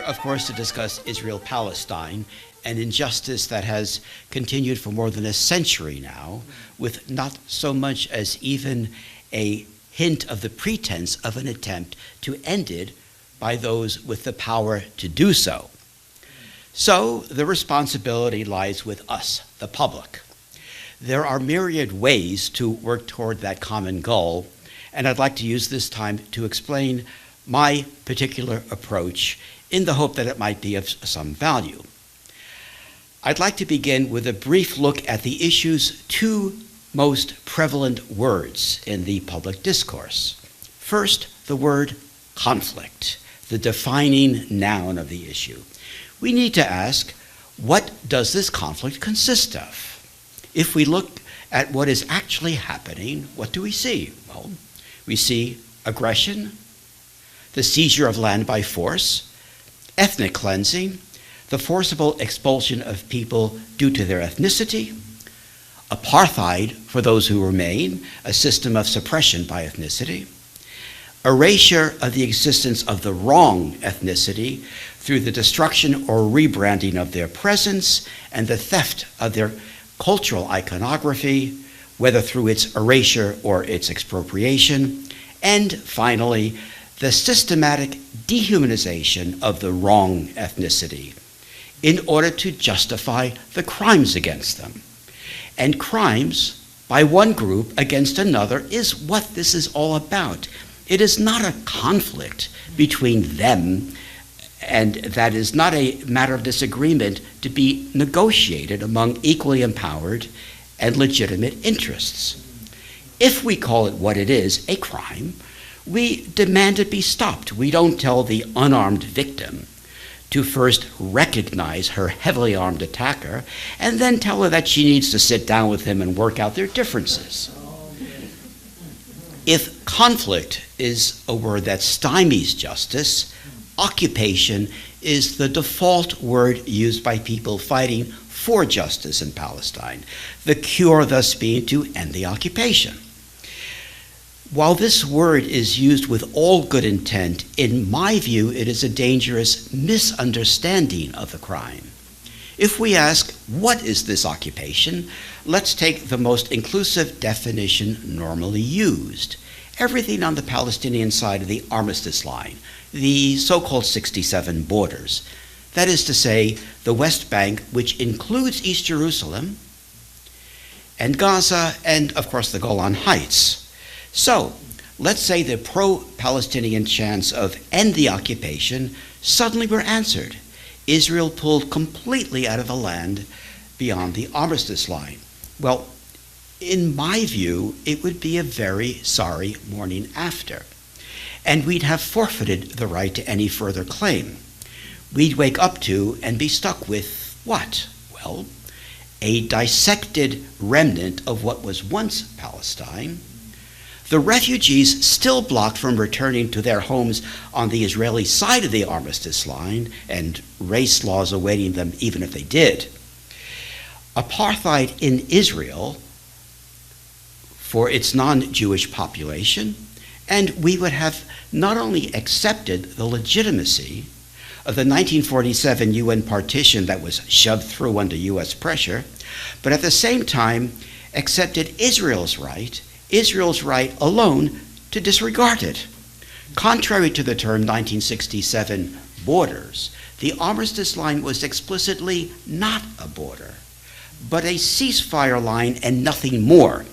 of course, to discuss Israel-Palestine, an injustice that has continued for more than a century now, with not so much as even a hint of the pretense of an attempt to end it by those with the power to do so. So the responsibility lies with us, the public. There are myriad ways to work toward that common goal, and I'd like to use this time to explain my particular approach in the hope that it might be of some value. I'd like to begin with a brief look at the issue's two most prevalent words in the public discourse. First, the word conflict, the defining noun of the issue. We need to ask, what does this conflict consist of? If we look at what is actually happening, what do we see? Well, we see aggression, the seizure of land by force, ethnic cleansing, the forcible expulsion of people due to their ethnicity, apartheid for those who remain, a system of suppression by ethnicity, erasure of the existence of the wrong ethnicity through the destruction or rebranding of their presence and the theft of their cultural iconography, whether through its erasure or its expropriation, and finally, the systematic dehumanization of the wrong ethnicity in order to justify the crimes against them. And crimes by one group against another is what this is all about. It is not a conflict between them, and that is not a matter of disagreement to be negotiated among equally empowered and legitimate interests. If we call it what it is, a crime, we demand it be stopped. We don't tell the unarmed victim to first recognize her heavily armed attacker and then tell her that she needs to sit down with him and work out their differences. If conflict is a word that stymies justice, occupation is the default word used by people fighting for justice in Palestine, the cure thus being to end the occupation. While this word is used with all good intent, in my view, it is a dangerous misunderstanding of the crime. If we ask, what is this occupation? Let's take the most inclusive definition normally used. Everything on the Palestinian side of the armistice line, the so-called 67 borders. That is to say, the West Bank, which includes East Jerusalem, and Gaza, and of course the Golan Heights. So, let's say the pro-Palestinian chants of end the occupation suddenly were answered. Israel pulled completely out of the land beyond the armistice line. Well, in my view, it would be a very sorry morning after, and we'd have forfeited the right to any further claim. We'd wake up to and be stuck with what? Well, a dissected remnant of what was once Palestine, the refugees still blocked from returning to their homes on the Israeli side of the armistice line, and race laws awaiting them even if they did. Apartheid in Israel for its non-Jewish population, and we would have not only accepted the legitimacy of the 1947 UN partition that was shoved through under US pressure, but at the same time accepted Israel's right alone to disregard it. Contrary to the term 1967 borders, the armistice line was explicitly not a border, but a ceasefire line and nothing more,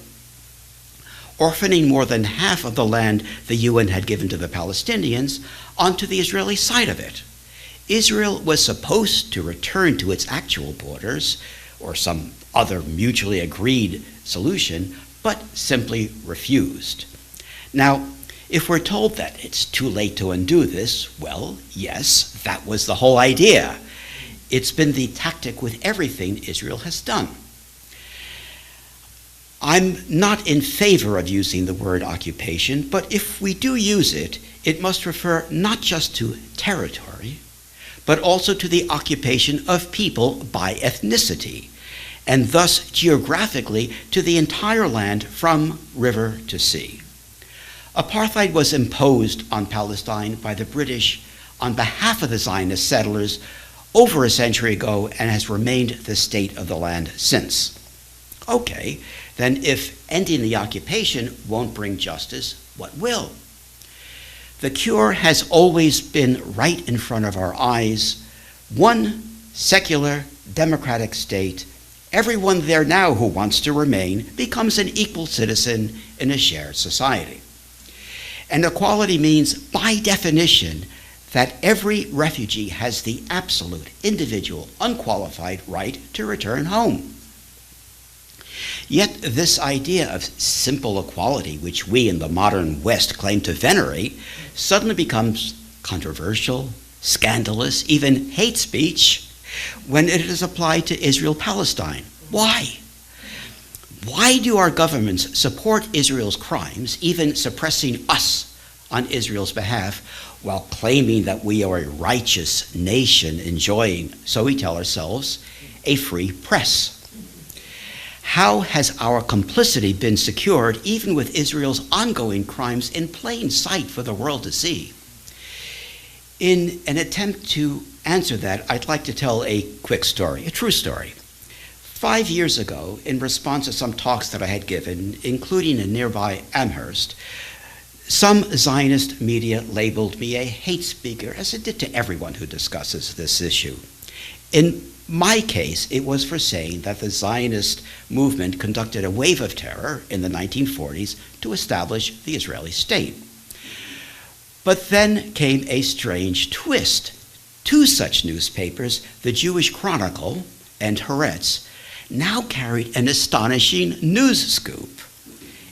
orphaning more than half of the land the UN had given to the Palestinians onto the Israeli side of it. Israel was supposed to return to its actual borders, or some other mutually agreed solution, but simply refused. Now, if we're told that it's too late to undo this, well, yes, that was the whole idea. It's been the tactic with everything Israel has done. I'm not in favor of using the word occupation, but if we do use it, it must refer not just to territory, but also to the occupation of people by ethnicity, and thus geographically to the entire land from river to sea. Apartheid was imposed on Palestine by the British on behalf of the Zionist settlers over a century ago and has remained the state of the land since. Okay, then if ending the occupation won't bring justice, what will? The cure has always been right in front of our eyes. One secular, democratic state. Everyone there now who wants to remain becomes an equal citizen in a shared society. And equality means, by definition, that every refugee has the absolute, individual, unqualified right to return home. Yet this idea of simple equality, which we in the modern West claim to venerate, suddenly becomes controversial, scandalous, even hate speech when it is applied to Israel-Palestine. Why? Why do our governments support Israel's crimes, even suppressing us on Israel's behalf, while claiming that we are a righteous nation enjoying, so we tell ourselves, a free press? How has our complicity been secured even with Israel's ongoing crimes in plain sight for the world to see? In an attempt to answer that, I'd like to tell a quick story, a true story. 5 years ago, in response to some talks that I had given, including in nearby Amherst, some Zionist media labeled me a hate speaker, as it did to everyone who discusses this issue. In my case, it was for saying that the Zionist movement conducted a wave of terror in the 1940s to establish the Israeli state. But then came a strange twist. Two such newspapers, the Jewish Chronicle and Haaretz, now carried an astonishing news scoop.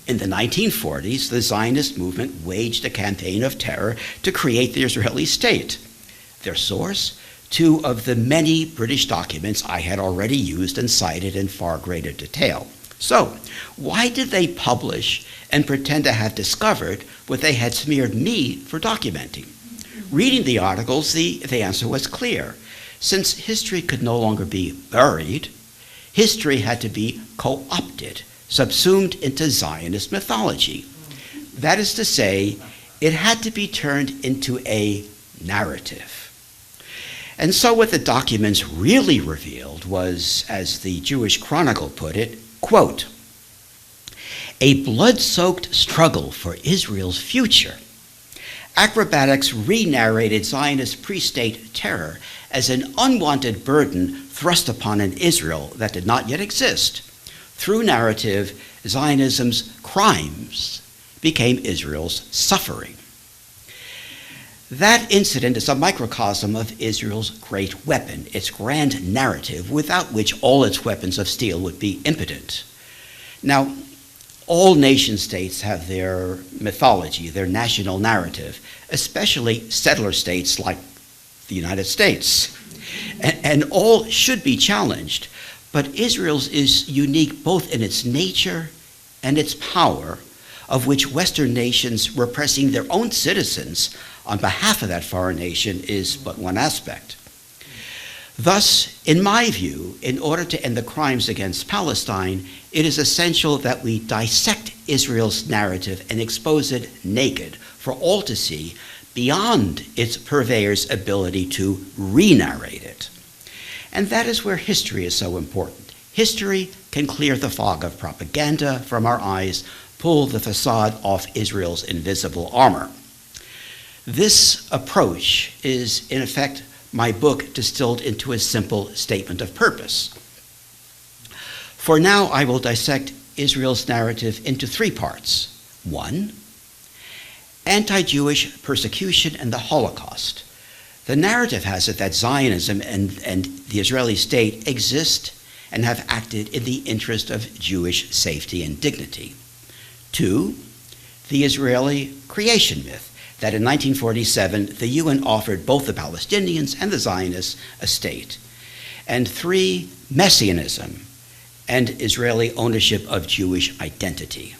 In the 1940s, the Zionist movement waged a campaign of terror to create the Israeli state. Their source? Two of the many British documents I had already used and cited in far greater detail. So, why did they publish and pretend to have discovered what they had smeared me for documenting? Reading the articles, the answer was clear. Since history could no longer be buried, history had to be co-opted, subsumed into Zionist mythology. That is to say, it had to be turned into a narrative. And so what the documents really revealed was, as the Jewish Chronicle put it, quote, a blood-soaked struggle for Israel's future. Acrobatics re-narrated Zionist pre-state terror as an unwanted burden thrust upon an Israel that did not yet exist. Through narrative, Zionism's crimes became Israel's suffering. That incident is a microcosm of Israel's great weapon, its grand narrative, without which all its weapons of steel would be impotent. Now, all nation states have their mythology, their national narrative, especially settler states like the United States. And all should be challenged, but Israel's is unique both in its nature and its power, of which Western nations repressing their own citizens on behalf of that foreign nation is but one aspect. Thus, in my view, in order to end the crimes against Palestine, it is essential that we dissect Israel's narrative and expose it naked for all to see, beyond its purveyor's ability to re-narrate it. And that is where history is so important. History can clear the fog of propaganda from our eyes, pull the facade off Israel's invisible armor. This approach is, in effect, my book distilled into a simple statement of purpose. For now, I will dissect Israel's narrative into three parts. One, anti-Jewish persecution and the Holocaust. The narrative has it that Zionism and the Israeli state exist and have acted in the interest of Jewish safety and dignity. Two, the Israeli creation myth, that in 1947, the UN offered both the Palestinians and the Zionists a state. And three, Messianism and Israeli ownership of Jewish identity.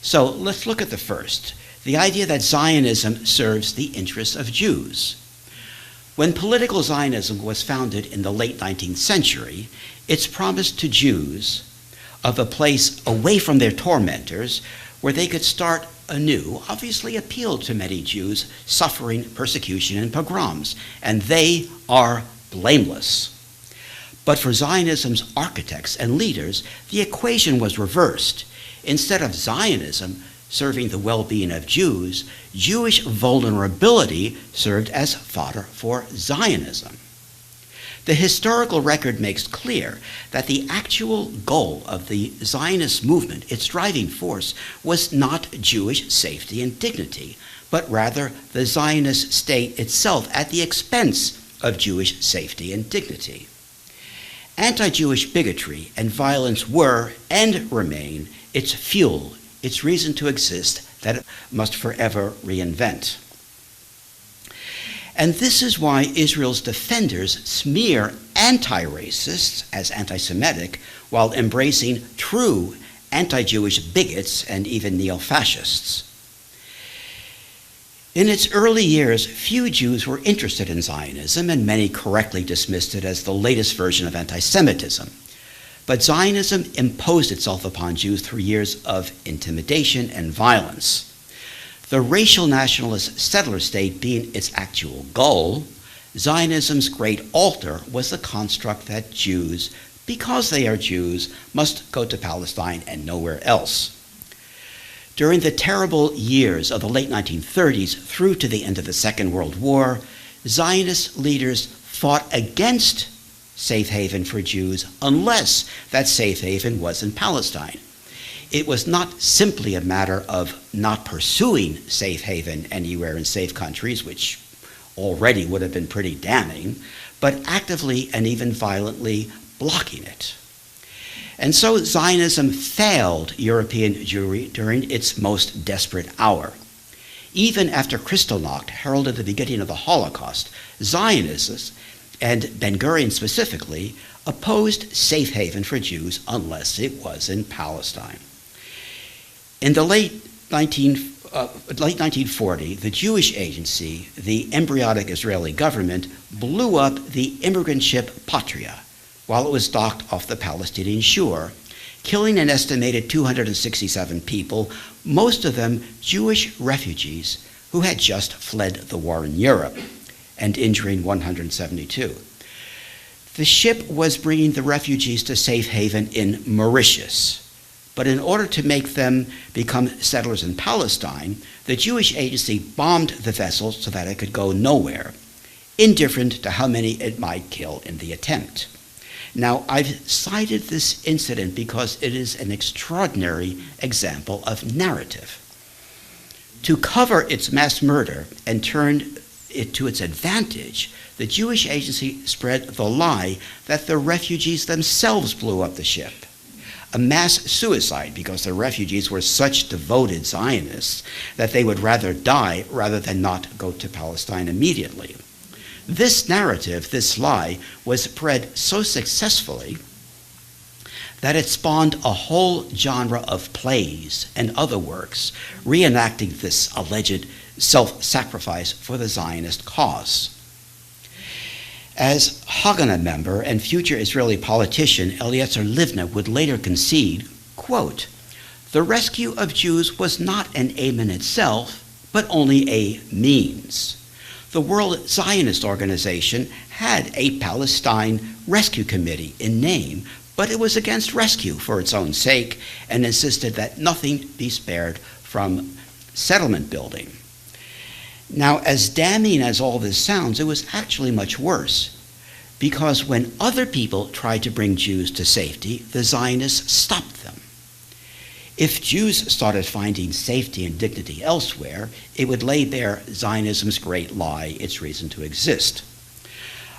So let's look at the first, the idea that Zionism serves the interests of Jews. When political Zionism was founded in the late 19th century, its promise to Jews of a place away from their tormentors where they could start anew obviously appealed to many Jews suffering persecution and pogroms, and they are blameless. But for Zionism's architects and leaders, the equation was reversed. Instead of Zionism serving the well-being of Jews, Jewish vulnerability served as fodder for Zionism. The historical record makes clear that the actual goal of the Zionist movement, its driving force, was not Jewish safety and dignity, but rather the Zionist state itself at the expense of Jewish safety and dignity. Anti-Jewish bigotry and violence were, and remain, its fuel, its reason to exist that it must forever reinvent. And this is why Israel's defenders smear anti-racists as anti-Semitic while embracing true anti-Jewish bigots and even neo-fascists. In its early years, few Jews were interested in Zionism, and many correctly dismissed it as the latest version of anti-Semitism. But Zionism imposed itself upon Jews through years of intimidation and violence. The racial-nationalist settler state being its actual goal, Zionism's great altar was the construct that Jews, because they are Jews, must go to Palestine and nowhere else. During the terrible years of the late 1930s through to the end of the Second World War, Zionist leaders fought against safe haven for Jews unless that safe haven was in Palestine. It was not simply a matter of not pursuing safe haven anywhere in safe countries, which already would have been pretty damning, but actively and even violently blocking it. And so Zionism failed European Jewry during its most desperate hour. Even after Kristallnacht heralded the beginning of the Holocaust, Zionists, and Ben-Gurion specifically, opposed safe haven for Jews unless it was in Palestine. In the late 1940, the Jewish Agency, the embryonic Israeli government, blew up the immigrant ship Patria while it was docked off the Palestinian shore, killing an estimated 267 people, most of them Jewish refugees who had just fled the war in Europe, and injuring 172. The ship was bringing the refugees to safe haven in Mauritius. But in order to make them become settlers in Palestine, the Jewish Agency bombed the vessel so that it could go nowhere, indifferent to how many it might kill in the attempt. Now, I've cited this incident because it is an extraordinary example of narrative. To cover its mass murder and turn it to its advantage, the Jewish Agency spread the lie that the refugees themselves blew up the ship. A mass suicide because the refugees were such devoted Zionists that they would rather die rather than not go to Palestine immediately. This narrative, this lie, was spread so successfully that it spawned a whole genre of plays and other works reenacting this alleged self-sacrifice for the Zionist cause. As Haganah member and future Israeli politician Eliezer Livna would later concede, quote, "The rescue of Jews was not an aim in itself, but only a means. The World Zionist Organization had a Palestine Rescue Committee in name, but it was against rescue for its own sake and insisted that nothing be spared from settlement building." Now, as damning as all this sounds, it was actually much worse, because when other people tried to bring Jews to safety, the Zionists stopped them. If Jews started finding safety and dignity elsewhere, it would lay bare Zionism's great lie, its reason to exist.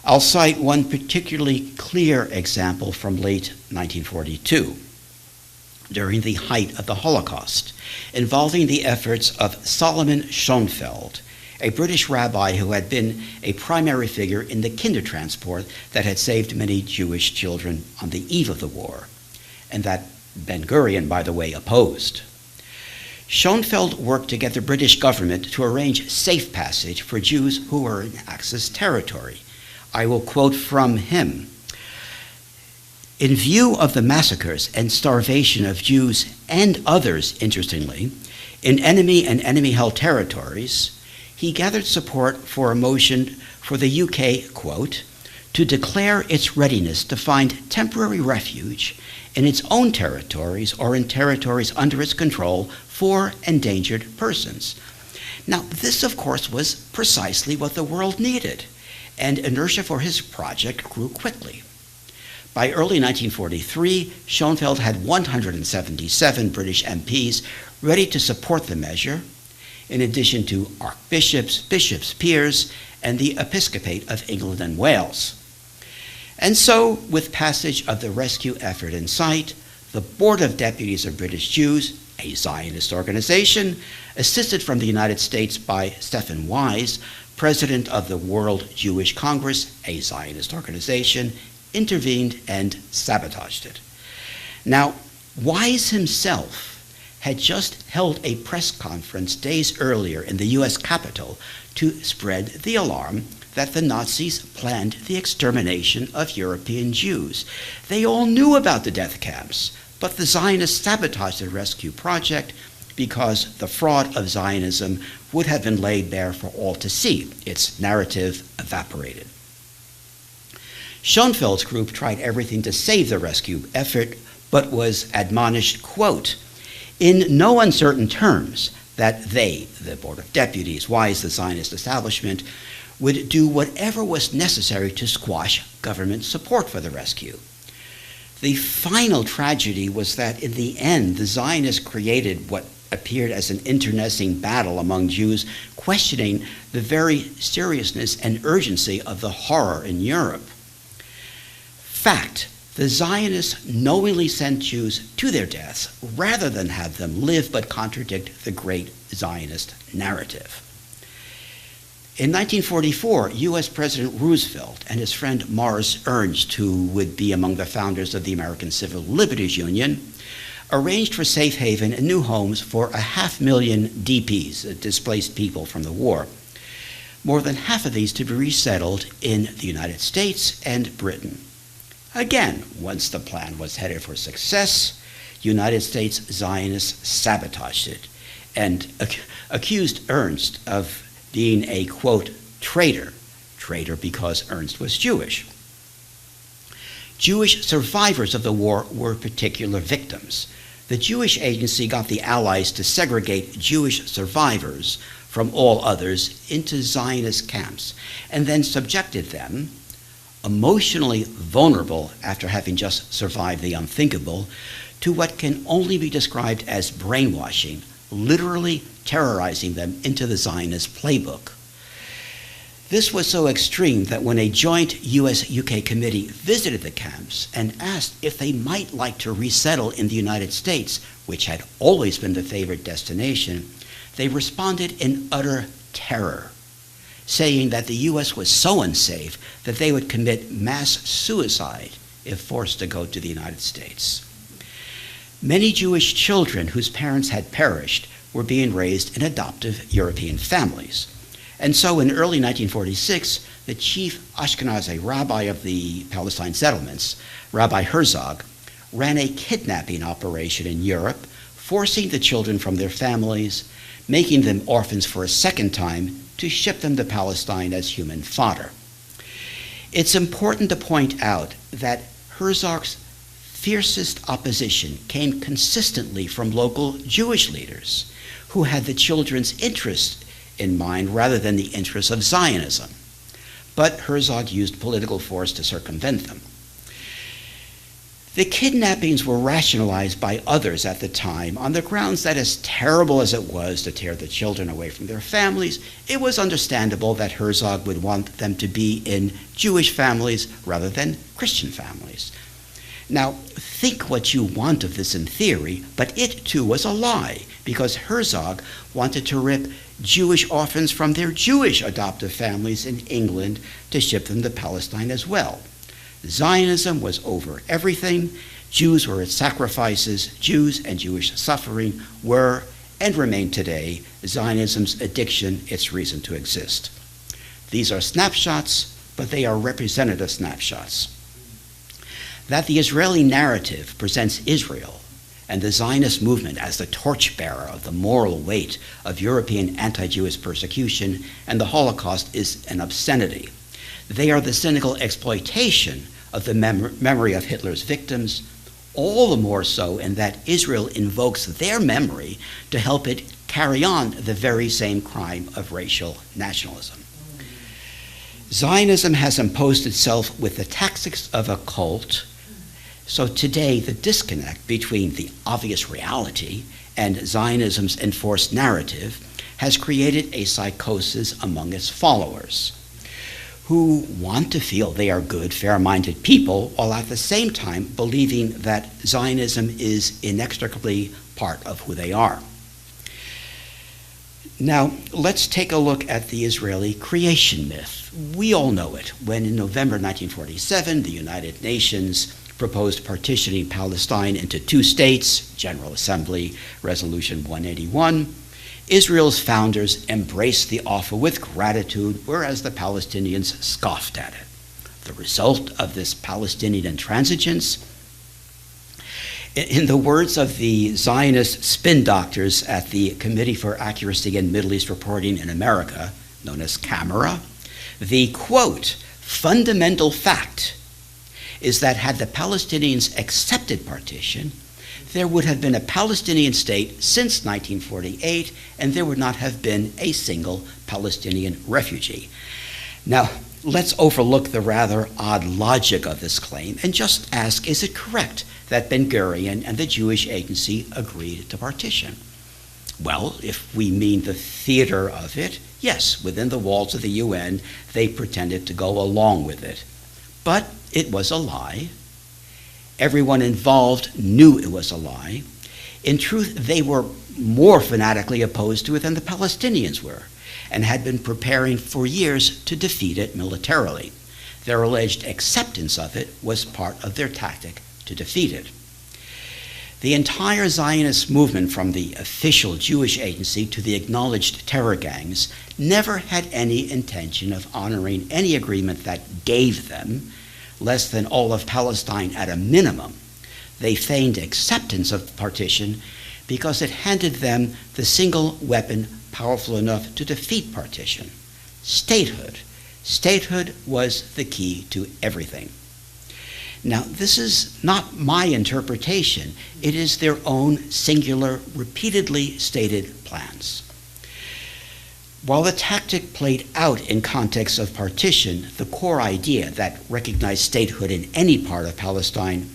I'll cite one particularly clear example from late 1942, during the height of the Holocaust, involving the efforts of Solomon Schoenfeld, a British rabbi who had been a primary figure in the Kindertransport that had saved many Jewish children on the eve of the war, and that Ben-Gurion, by the way, opposed. Schoenfeld worked to get the British government to arrange safe passage for Jews who were in Axis territory. I will quote from him. "In view of the massacres and starvation of Jews and others, interestingly, In enemy and enemy-held territories, he gathered support for a motion for the UK, quote, to declare its readiness to find temporary refuge in its own territories or in territories under its control for endangered persons. Now, this, of course, was precisely what the world needed, and inertia for his project grew quickly. By early 1943, Schoenfeld had 177 British MPs ready to support the measure, in addition to archbishops, bishops, peers, and the episcopate of England and Wales. And so, with passage of the rescue effort in sight, the Board of Deputies of British Jews, a Zionist organization, assisted from the United States by Stephen Wise, president of the World Jewish Congress, a Zionist organization, intervened and sabotaged it. Now, Wise himself had just held a press conference days earlier in the US Capitol to spread the alarm that the Nazis planned the extermination of European Jews. They all knew about the death camps, but the Zionists sabotaged the rescue project because the fraud of Zionism would have been laid bare for all to see. Its narrative evaporated. Schoenfeld's group tried everything to save the rescue effort, but was admonished, quote, in no uncertain terms, that they, the Board of Deputies, Wise, the Zionist establishment, would do whatever was necessary to squash government support for the rescue. The final tragedy was that in the end, the Zionists created what appeared as an internecine battle among Jews, questioning the very seriousness and urgency of the horror in Europe. Fact, the Zionists knowingly sent Jews to their deaths rather than have them live but contradict the great Zionist narrative. In 1944, U.S. President Roosevelt and his friend Morris Ernst, who would be among the founders of the American Civil Liberties Union, arranged for safe haven and new homes for 500,000 DPs, displaced people from the war. More than half of these to be resettled in the United States and Britain. Again, once the plan was headed for success, United States Zionists sabotaged it and accused Ernst of being a, quote, traitor because Ernst was Jewish. Jewish survivors of the war were particular victims. The Jewish Agency got the Allies to segregate Jewish survivors from all others into Zionist camps and then subjected them, emotionally vulnerable after having just survived the unthinkable, to what can only be described as brainwashing, literally terrorizing them into the Zionist playbook. This was so extreme that when a joint US-UK committee visited the camps and asked if they might like to resettle in the United States, which had always been the favorite destination, they responded in utter terror, saying that the US was so unsafe that they would commit mass suicide if forced to go to the United States. Many Jewish children whose parents had perished were being raised in adoptive European families. And so in early 1946, the chief Ashkenazi rabbi of the Palestine settlements, Rabbi Herzog, ran a kidnapping operation in Europe, forcing the children from their families, making them orphans for a second time, to ship them to Palestine as human fodder. It's important to point out that Herzog's fiercest opposition came consistently from local Jewish leaders who had the children's interests in mind rather than the interests of Zionism. But Herzog used political force to circumvent them. The kidnappings were rationalized by others at the time on the grounds that, as terrible as it was to tear the children away from their families, it was understandable that Herzog would want them to be in Jewish families rather than Christian families. Now, think what you want of this in theory, but it too was a lie, because Herzog wanted to rip Jewish orphans from their Jewish adoptive families in England to ship them to Palestine as well. Zionism was over everything. Jews were its sacrifices. Jews and Jewish suffering were, and remain today, Zionism's addiction, its reason to exist. These are snapshots, but they are representative snapshots. That the Israeli narrative presents Israel and the Zionist movement as the torchbearer of the moral weight of European anti-Jewish persecution and the Holocaust is an obscenity. They are the cynical exploitation of the memory of Hitler's victims, all the more so in that Israel invokes their memory to help it carry on the very same crime of racial nationalism. Zionism has imposed itself with the tactics of a cult. So today, the disconnect between the obvious reality and Zionism's enforced narrative has created a psychosis among its followers, who want to feel they are good, fair-minded people, while at the same time believing that Zionism is inextricably part of who they are. Now, let's take a look at the Israeli creation myth. We all know it. When in November 1947, the United Nations proposed partitioning Palestine into two states, General Assembly Resolution 181, Israel's founders embraced the offer with gratitude, whereas the Palestinians scoffed at it. The result of this Palestinian intransigence, in the words of the Zionist spin doctors at the Committee for Accuracy in Middle East Reporting in America, known as CAMERA, the, quote, fundamental fact is that had the Palestinians accepted partition, there would have been a Palestinian state since 1948, and there would not have been a single Palestinian refugee. Now, let's overlook the rather odd logic of this claim and just ask, is it correct that Ben-Gurion and the Jewish Agency agreed to partition? Well, if we mean the theater of it, yes, within the walls of the UN, they pretended to go along with it. But it was a lie. Everyone involved knew it was a lie. In truth, they were more fanatically opposed to it than the Palestinians were, and had been preparing for years to defeat it militarily. Their alleged acceptance of it was part of their tactic to defeat it. The entire Zionist movement, from the official Jewish Agency to the acknowledged terror gangs, never had any intention of honoring any agreement that gave them less than all of Palestine at a minimum. They feigned acceptance of partition because it handed them the single weapon powerful enough to defeat partition: statehood. Statehood was the key to everything. Now, this is not my interpretation. It is their own singular, repeatedly stated plans. While the tactic played out in context of partition, the core idea that recognized statehood in any part of Palestine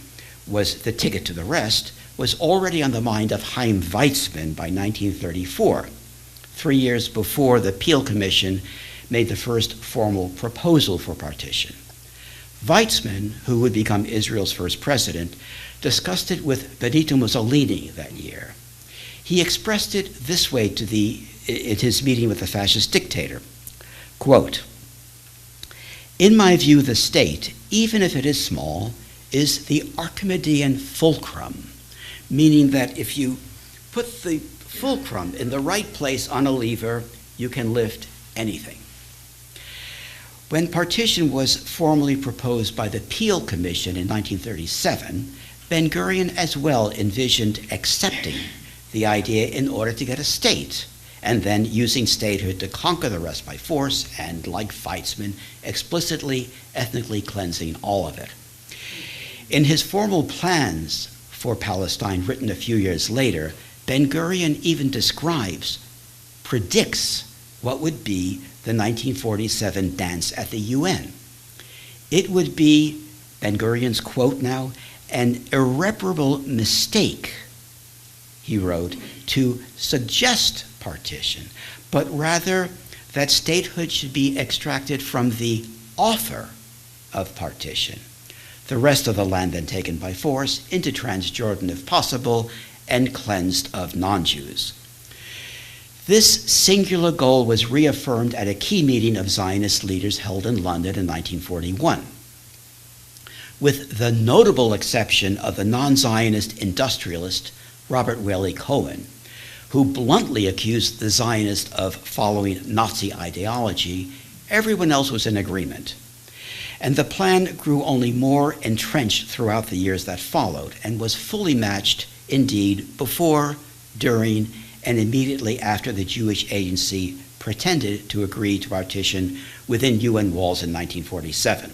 was the ticket to the rest was already on the mind of Chaim Weizmann by 1934, 3 years before the Peel Commission made the first formal proposal for partition. Weizmann, who would become Israel's first president, discussed it with Benito Mussolini that year. He expressed it this way in his meeting with the fascist dictator, quote, "In my view, the state, even if it is small, is the Archimedean fulcrum," meaning that if you put the fulcrum in the right place on a lever, you can lift anything. When partition was formally proposed by the Peel Commission in 1937, Ben-Gurion as well envisioned accepting the idea in order to get a state, and then using statehood to conquer the rest by force, and, like Weizmann, explicitly ethnically cleansing all of it. In his formal plans for Palestine, written a few years later, Ben-Gurion even predicts what would be the 1947 dance at the UN. It would be, Ben-Gurion's quote now, "an irreparable mistake," he wrote, "to suggest partition, but rather that statehood should be extracted from the offer of partition. The rest of the land then taken by force into Transjordan if possible, and cleansed of non-Jews." This singular goal was reaffirmed at a key meeting of Zionist leaders held in London in 1941. With the notable exception of the non-Zionist industrialist Robert Whaley Cohen, who bluntly accused the Zionists of following Nazi ideology, everyone else was in agreement. And the plan grew only more entrenched throughout the years that followed, and was fully matched Indeed, before, during, and immediately after the Jewish Agency pretended to agree to partition within UN walls in 1947.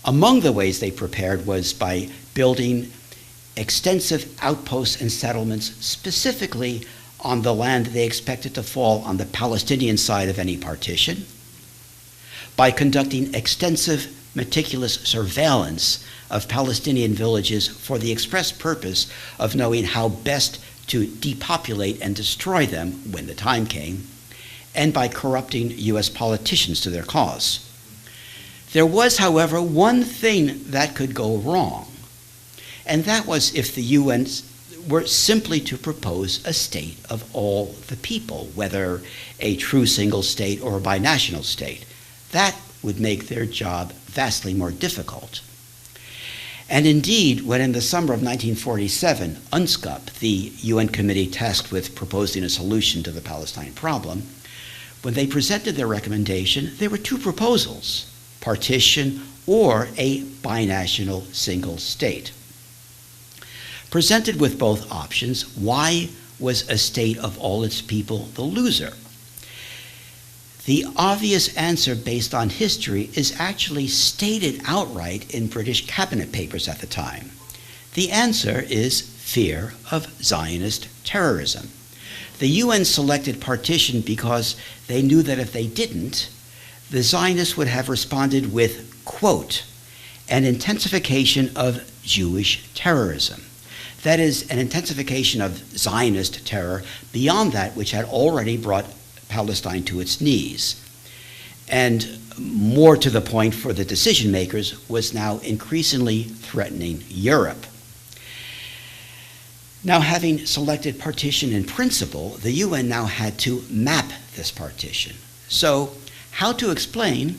Among the ways they prepared was by building extensive outposts and settlements specifically on the land they expected to fall on the Palestinian side of any partition, by conducting extensive, meticulous surveillance of Palestinian villages for the express purpose of knowing how best to depopulate and destroy them when the time came, and by corrupting U.S. politicians to their cause. There was, however, one thing that could go wrong, and that was if the UN were simply to propose a state of all the people, whether a true single state or a binational state. That would make their job vastly more difficult. And indeed, when in the summer of 1947, UNSCOP, the UN committee tasked with proposing a solution to the Palestine problem, when they presented their recommendation, there were two proposals: partition or a binational single state. Presented with both options, why was a state of all its people the loser? The obvious answer based on history is actually stated outright in British cabinet papers at the time. The answer is fear of Zionist terrorism. The UN selected partition because they knew that if they didn't, the Zionists would have responded with, quote, an intensification of Jewish terrorism. That is, an intensification of Zionist terror beyond that which had already brought Palestine to its knees. And more to the point for the decision makers, was now increasingly threatening Europe. Now, having selected partition in principle, the UN now had to map this partition. So, how to explain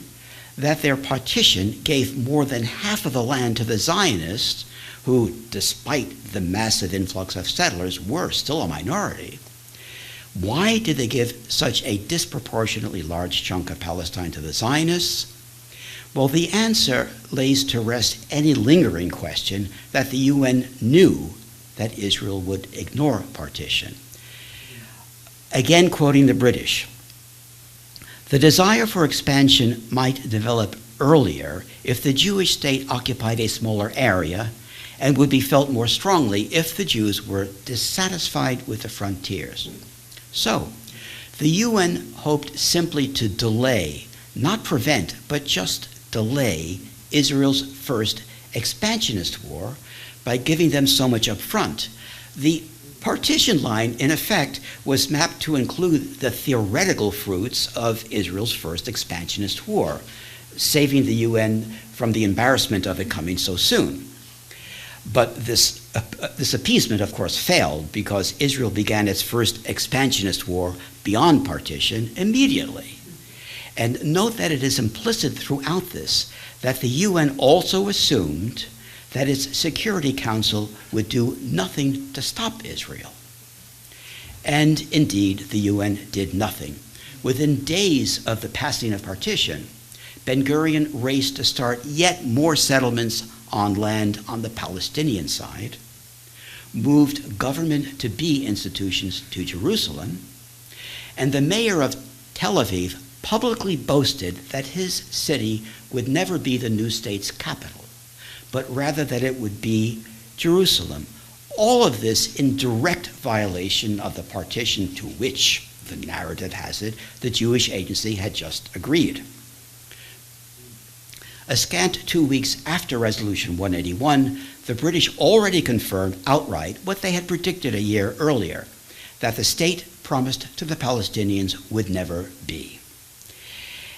that their partition gave more than half of the land to the Zionists, who, despite the massive influx of settlers, were still a minority? Why did they give such a disproportionately large chunk of Palestine to the Zionists? Well, the answer lays to rest any lingering question that the UN knew that Israel would ignore partition. Again, quoting the British, the desire for expansion might develop earlier if the Jewish state occupied a smaller area, and would be felt more strongly if the Jews were dissatisfied with the frontiers. So, the UN hoped simply to delay, not prevent, but just delay Israel's first expansionist war by giving them so much up front. The partition line, in effect, was mapped to include the theoretical fruits of Israel's first expansionist war, saving the UN from the embarrassment of it coming so soon. But this appeasement, of course, failed because Israel began its first expansionist war beyond partition immediately. And note that it is implicit throughout this that the UN also assumed that its Security Council would do nothing to stop Israel. And indeed, the UN did nothing. Within days of the passing of partition, Ben-Gurion raced to start yet more settlements on land on the Palestinian side, moved government-to-be institutions to Jerusalem, and the mayor of Tel Aviv publicly boasted that his city would never be the new state's capital, but rather that it would be Jerusalem. All of this in direct violation of the partition to which, the narrative has it, the Jewish Agency had just agreed. A scant 2 weeks after Resolution 181, the British already confirmed outright what they had predicted a year earlier, that the state promised to the Palestinians would never be.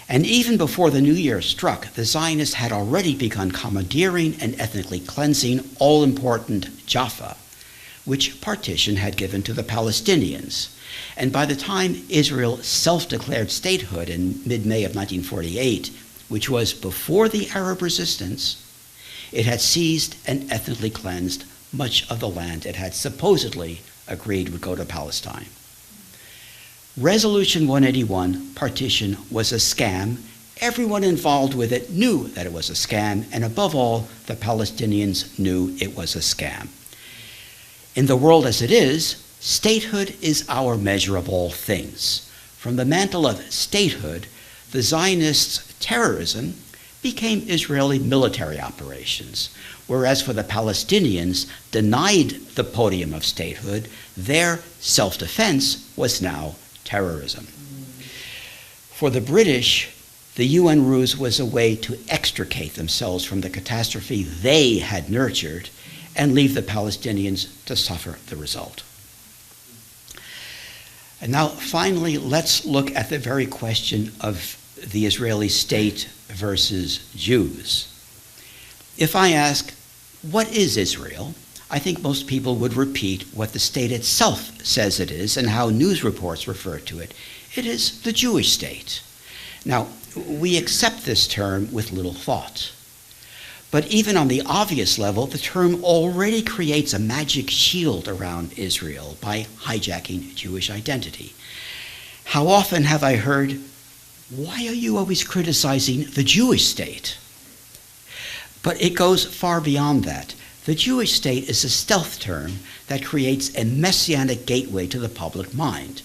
And even before the new year struck, the Zionists had already begun commandeering and ethnically cleansing all-important Jaffa, which partition had given to the Palestinians. And by the time Israel self-declared statehood in mid-May of 1948, which was before the Arab resistance, it had seized and ethnically cleansed much of the land it had supposedly agreed would go to Palestine. Resolution 181, partition, was a scam. Everyone involved with it knew that it was a scam, and above all, the Palestinians knew it was a scam. In the world as it is, statehood is our measure of all things. From the mantle of statehood, the Zionists' terrorism became Israeli military operations, whereas for the Palestinians denied the podium of statehood, their self-defense was now terrorism. For the British, the UN ruse was a way to extricate themselves from the catastrophe they had nurtured and leave the Palestinians to suffer the result. And now, finally, let's look at the very question of the Israeli state versus Jews. If I ask, what is Israel? I think most people would repeat what the state itself says it is and how news reports refer to it. It is the Jewish state. Now, we accept this term with little thought. But even on the obvious level, the term already creates a magic shield around Israel by hijacking Jewish identity. How often have I heard, why are you always criticizing the Jewish state? But it goes far beyond that. The Jewish state is a stealth term that creates a messianic gateway to the public mind.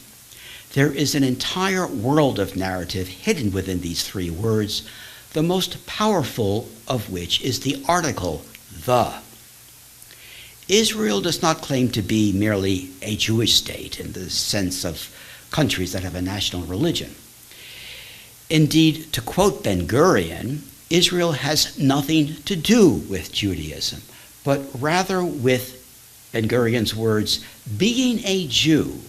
There is an entire world of narrative hidden within these three words, the most powerful of which is the article, the. Israel does not claim to be merely a Jewish state in the sense of countries that have a national religion. Indeed, to quote Ben-Gurion, Israel has nothing to do with Judaism, but rather with, Ben-Gurion's words, being a Jew,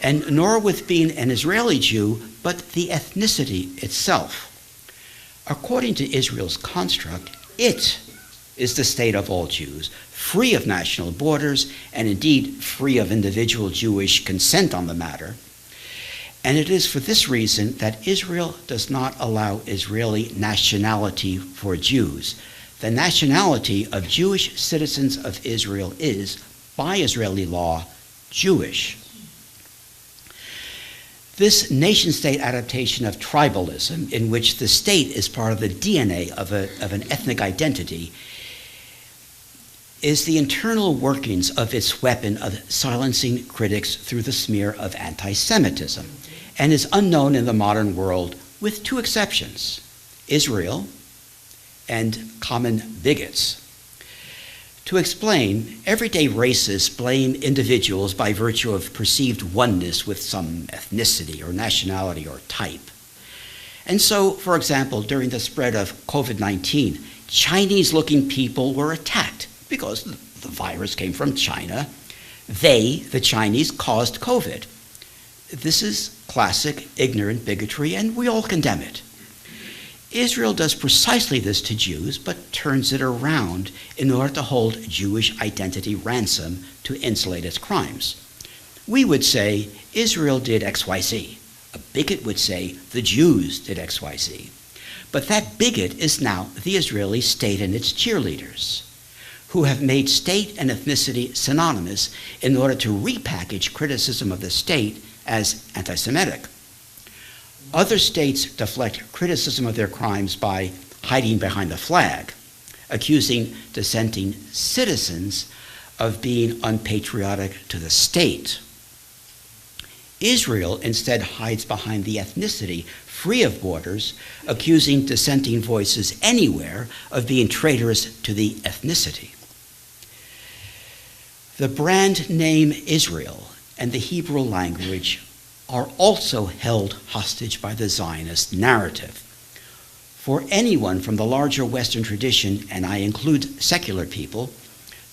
and nor with being an Israeli Jew, but the ethnicity itself. According to Israel's construct, it is the state of all Jews, free of national borders, and indeed free of individual Jewish consent on the matter. And it is for this reason that Israel does not allow Israeli nationality for Jews. The nationality of Jewish citizens of Israel is, by Israeli law, Jewish. This nation-state adaptation of tribalism, in which the state is part of the DNA of an ethnic identity, is the internal workings of its weapon of silencing critics through the smear of anti-Semitism, and is unknown in the modern world with two exceptions, Israel and common bigots. To explain, everyday racists blame individuals by virtue of perceived oneness with some ethnicity or nationality or type. And so, for example, during the spread of COVID-19, Chinese-looking people were attacked because the virus came from China. They, the Chinese, caused COVID. This is classic ignorant bigotry, and we all condemn it. Israel does precisely this to Jews, but turns it around in order to hold Jewish identity ransom to insulate its crimes. We would say Israel did XYZ. A bigot would say the Jews did XYZ. But that bigot is now the Israeli state and its cheerleaders, who have made state and ethnicity synonymous in order to repackage criticism of the state as anti-Semitic. Other states deflect criticism of their crimes by hiding behind the flag, accusing dissenting citizens of being unpatriotic to the state. Israel instead hides behind the ethnicity, free of borders, accusing dissenting voices anywhere of being traitorous to the ethnicity. The brand name Israel and the Hebrew language are also held hostage by the Zionist narrative. For anyone from the larger Western tradition, and I include secular people,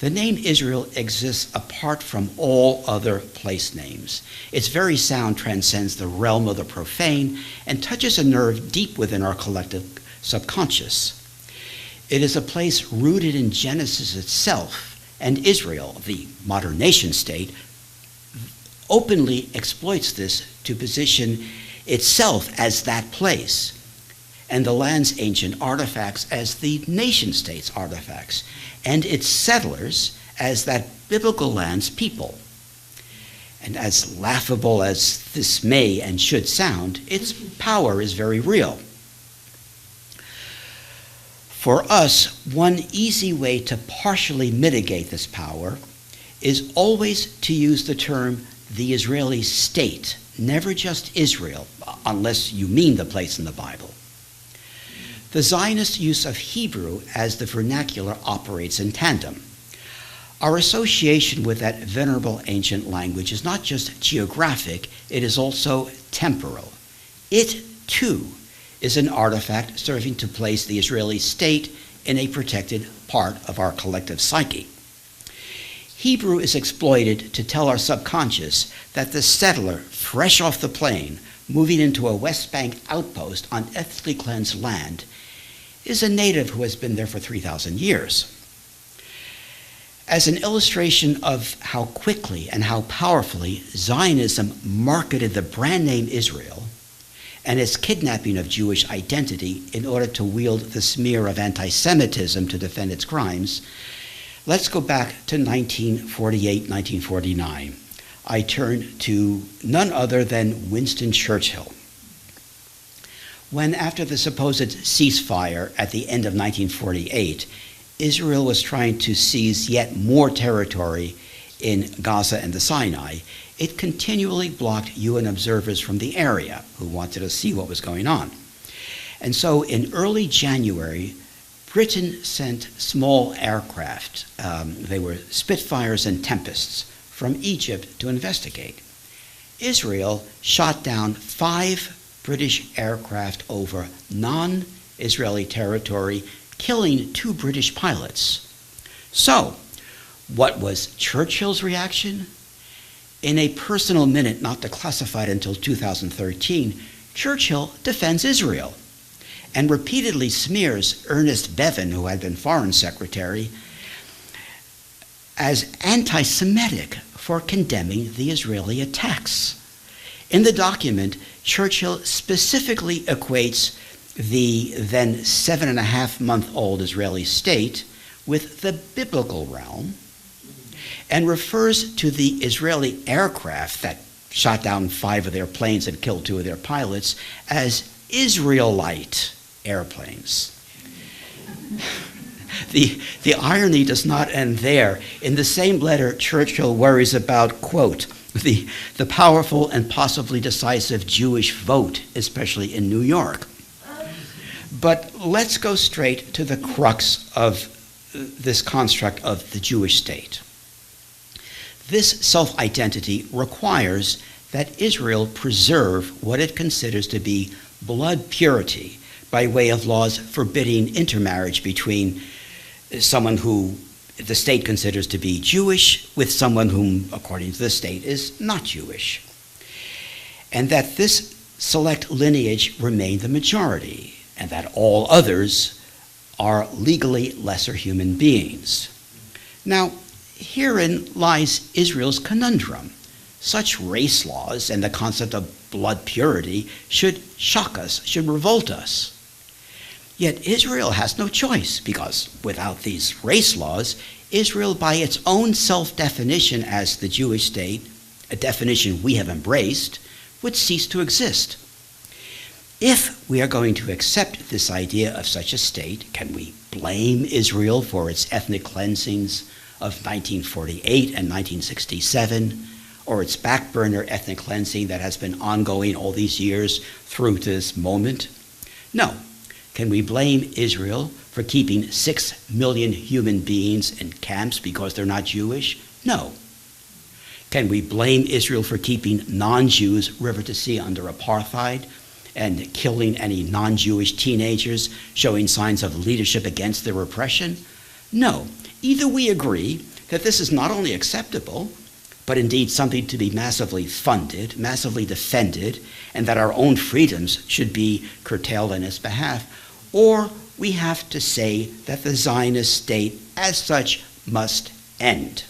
the name Israel exists apart from all other place names. Its very sound transcends the realm of the profane and touches a nerve deep within our collective subconscious. It is a place rooted in Genesis itself, and Israel, the modern nation state, openly exploits this to position itself as that place, and the land's ancient artifacts as the nation-state's artifacts, and its settlers as that biblical land's people. And as laughable as this may and should sound, its power is very real. For us, one easy way to partially mitigate this power is always to use the term the Israeli state, never just Israel, unless you mean the place in the Bible. The Zionist use of Hebrew as the vernacular operates in tandem. Our association with that venerable ancient language is not just geographic, it is also temporal. It, too, is an artifact serving to place the Israeli state in a protected part of our collective psyche. Hebrew is exploited to tell our subconscious that the settler, fresh off the plain, moving into a West Bank outpost on ethnically cleansed land, is a native who has been there for 3,000 years. As an illustration of how quickly and how powerfully Zionism marketed the brand name Israel and its kidnapping of Jewish identity in order to wield the smear of anti-Semitism to defend its crimes, let's go back to 1948, 1949. I turn to none other than Winston Churchill. When, after the supposed ceasefire at the end of 1948, Israel was trying to seize yet more territory in Gaza and the Sinai, it continually blocked UN observers from the area who wanted to see what was going on. And so in early January, Britain sent small aircraft, they were Spitfires and Tempests, from Egypt to investigate. Israel shot down 5 British aircraft over non-Israeli territory, killing 2 British pilots. So, what was Churchill's reaction? In a personal minute not declassified until 2013, Churchill defends Israel and repeatedly smears Ernest Bevin, who had been Foreign Secretary, as anti-Semitic for condemning the Israeli attacks. In the document, Churchill specifically equates the then 7.5-month-old Israeli state with the biblical realm and refers to the Israeli aircraft that shot down 5 of their planes and killed 2 of their pilots as Israelite airplanes. The irony does not end there. In the same letter, Churchill worries about, quote, the powerful and possibly decisive Jewish vote, especially in New York. But let's go straight to the crux of this construct of the Jewish state. This self-identity requires that Israel preserve what it considers to be blood purity by way of laws forbidding intermarriage between someone who the state considers to be Jewish with someone whom, according to the state, is not Jewish. And that this select lineage remain the majority, and that all others are legally lesser human beings. Now, herein lies Israel's conundrum. Such race laws and the concept of blood purity should shock us, should revolt us. Yet Israel has no choice, because without these race laws, Israel, by its own self-definition as the Jewish state, a definition we have embraced, would cease to exist. If we are going to accept this idea of such a state, can we blame Israel for its ethnic cleansings of 1948 and 1967, or its backburner ethnic cleansing that has been ongoing all these years through to this moment? No. Can we blame Israel for keeping 6 million human beings in camps because they're not Jewish? No. Can we blame Israel for keeping non-Jews river to sea under apartheid and killing any non-Jewish teenagers showing signs of leadership against their repression? No. Either we agree that this is not only acceptable, but indeed something to be massively funded, massively defended, and that our own freedoms should be curtailed on its behalf, or we have to say that the Zionist state as such must end.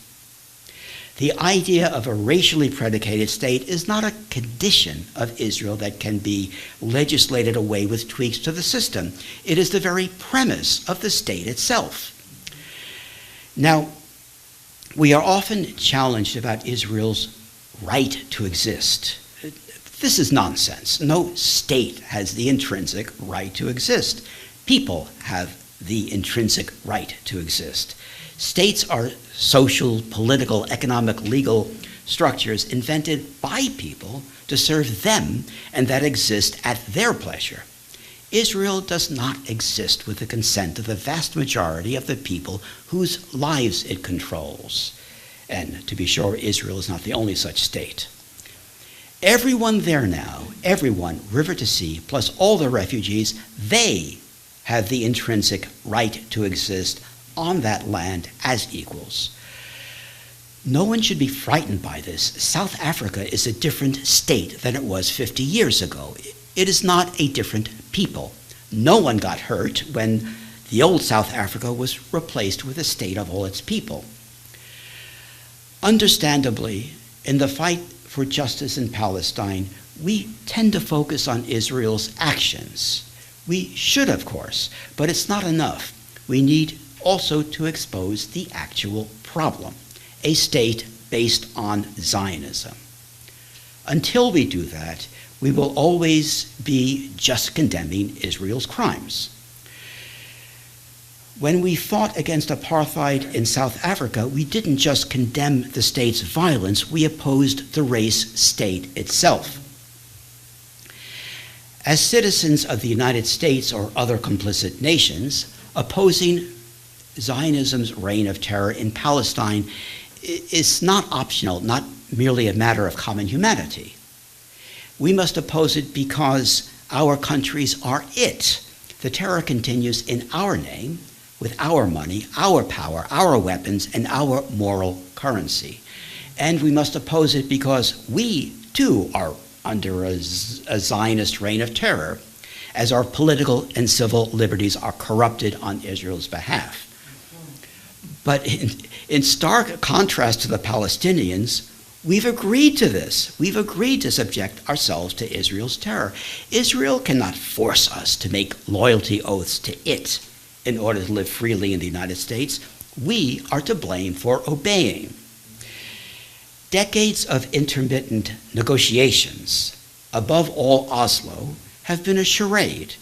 The idea of a racially predicated state is not a condition of Israel that can be legislated away with tweaks to the system. It is the very premise of the state itself. Now, we are often challenged about Israel's right to exist. This is nonsense. No state has the intrinsic right to exist. People have the intrinsic right to exist. States are social, political, economic, legal structures invented by people to serve them and that exist at their pleasure. Israel does not exist with the consent of the vast majority of the people whose lives it controls. And to be sure, Israel is not the only such state. Everyone there now, everyone, river to sea, plus all the refugees, they have the intrinsic right to exist on that land as equals. No one should be frightened by this. South Africa is a different state than it was 50 years ago. It is not a different people. No one got hurt when the old South Africa was replaced with a state of all its people. Understandably, in the fight for justice in Palestine, we tend to focus on Israel's actions. We should, of course, but it's not enough. We need also to expose the actual problem, a state based on Zionism. Until we do that, we will always be just condemning Israel's crimes. When we fought against apartheid in South Africa, we didn't just condemn the state's violence, we opposed the race state itself. As citizens of the United States or other complicit nations, opposing Zionism's reign of terror in Palestine is not optional, not merely a matter of common humanity. We must oppose it because our countries are it. The terror continues in our name, with our money, our power, our weapons, and our moral currency. And we must oppose it because we, too, are under a Zionist reign of terror, as our political and civil liberties are corrupted on Israel's behalf. But in stark contrast to the Palestinians, we've agreed to this. We've agreed to subject ourselves to Israel's terror. Israel cannot force us to make loyalty oaths to it in order to live freely in the United States. We are to blame for obeying. Decades of intermittent negotiations, above all Oslo, have been a charade.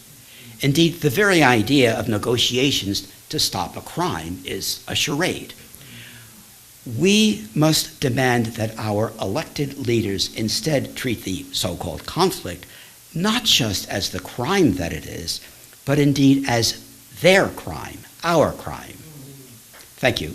Indeed, the very idea of negotiations to stop a crime is a charade. We must demand that our elected leaders instead treat the so-called conflict not just as the crime that it is, but indeed as their crime, our crime. Thank you.